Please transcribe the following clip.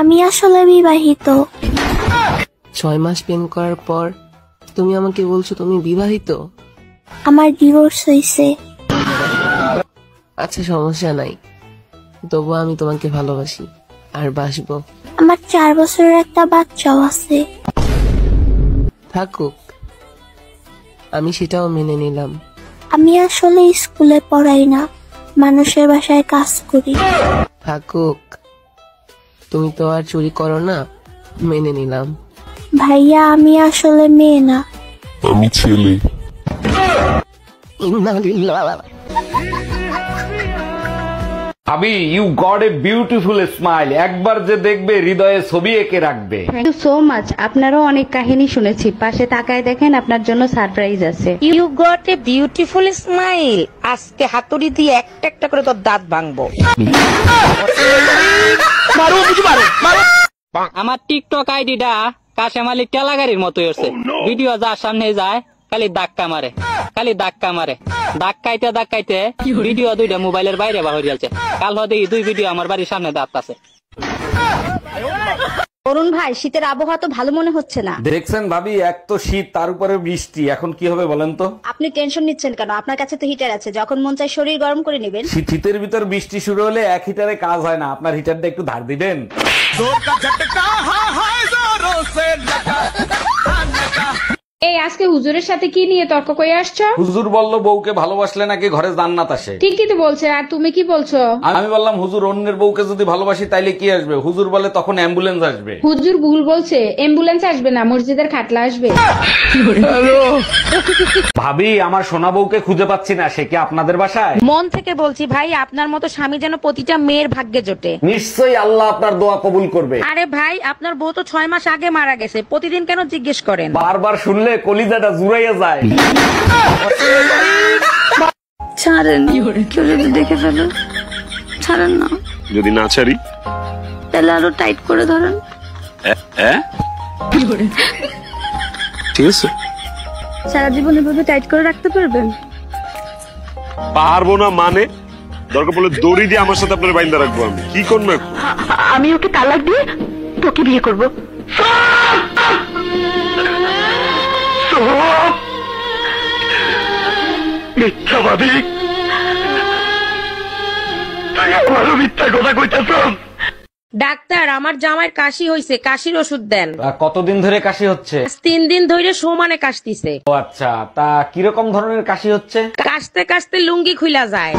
আমি আসলে বিবাহিত। 6 মাস প্রেম করার পর তুমি আমাকে বলছো তুমি বিবাহিত? আমার ডিভোর্স হয়েছে। আচ্ছা সমস্যা নাই, তবু আমি তোমাকে ভালোবাসি আর বাসবো। আমার 4 বছরের একটা বাচ্চাও আছে। থাকুক, আমি সেটাও মেনে নিলাম। আমি আসলে স্কুলে পড়াই না, মানুষের বাসায় কাজ করি। থাকুক, তুমি তো আর চুরি করো না, মেনে নিলাম। ভাইয়া আমি আসলে মেয়ে না, আমি ছেলে। ভাবি, you got a beautiful smile. একবার যে দেখবে হৃদয়ে ছবি এঁকে রাখবে। Thank you so much. আপনারও অনেক কাহিনী শুনেছি, পাশে তাকায় দেখেন আপনার জন্য সারপ্রাইজ আছে। You got a beautiful smile. আজকে হাতুড়ি দিয়ে একটা একটা করে তোর দাঁত ভাঙবো। আমার টিকটক আইডিটা কাশেমালি টেলাগাড়ির মতো হচ্ছে। ভিডিও যার সামনে যায় খালি ধাক্কা মারে, খালি ধাক্কা মারে। ধাক্কাইতে ধাক্কাইতে ভিডিও 2টা মোবাইলের বাইরে বাহির যাচ্ছে। কাল হতে 2 ভিডিও আমার বাড়ির সামনে দাঁত আছে। অরুণ ভাই, শীতের আবহাওয়া তো ভালো মনে হচ্ছে না। দেখছেন ভাবি, এক তো শীত, তার উপরে বৃষ্টি, এখন কি হবে বলেন তো? আপনি টেনশন নিচ্ছেন কেন? আপনার কাছে তো হিটার আছে, যখন মন চায় শরীর গরম করে নেবেন। শীতের ভিতর বৃষ্টি শুরু হলে এক হিটারে কাজ হয় না। আপনার হিটারটা একটু ধার দিবেন। এই আজকে হুজুরের সাথে কি নিয়ে তর্ক করে আসছো? হুজুর বলল বউকে ভালোবাসলে নাকি ঘরে জান্নাত আসে। ঠিকই তো বলছে, আর তুমি কি বলছো? আমি বললাম হুজুর, অন্যের বউকে যদি ভালোবাসি তাইলে কি আসবে? হুজুর বলে তখন অ্যাম্বুলেন্স আসবে। হুজুর ভুল বলছে, অ্যাম্বুলেন্স আসবে না, মসজিদের খাটলা আসবে। ভাবি, আমার সোনা বউকে খুঁজে পাচ্ছি না, সে কি আপনাদের বাসায়? মন থেকে বলছি ভাই, আপনার মতো স্বামী যেন প্রতিটা মেয়ের ভাগ্যে জোটে। নিশ্চয়ই আল্লাহ আপনার দোয়া কবুল করবে। আরে ভাই, আপনার বউ তো 6 মাস আগে মারা গেছে, প্রতিদিন কেন জিজ্ঞেস করেন? বারবার শুনলে কলিজাটা জুড়াইয়া যায়। ছাড়েন, কেউ যদি দেখে ফেলো। ছাড়েন না। যদি না ছাড়ি তাহলে আরো টাইট করে ধরেন। ঠিক আছে, সারা জীবন এভাবে টাইট করে রাখতে পারবেন? পারবো না মানে? দরকার পড়লে দড়ি দিয়ে আমার সাথে আপনার বাইন্দা রাখবো। আমি কি করবো? আমি ওকে তালাক দিয়ে তোকে বিয়ে করব। মিথ্যাবাদী, তুই আমারও মিথ্যা কথা কইতেছ। ডাক্তার, আমার জামাইয়ের কাশি হইছে, কাশির ওষুধ দেন। কতদিন ধরে কাশি হচ্ছে? 3 দিন ধরে সমানে কাশতিছে। ও আচ্ছা, তা কিরকম ধরনের কাশি হচ্ছে? কাশতে কাশতে লুঙ্গি খুইলা যায়।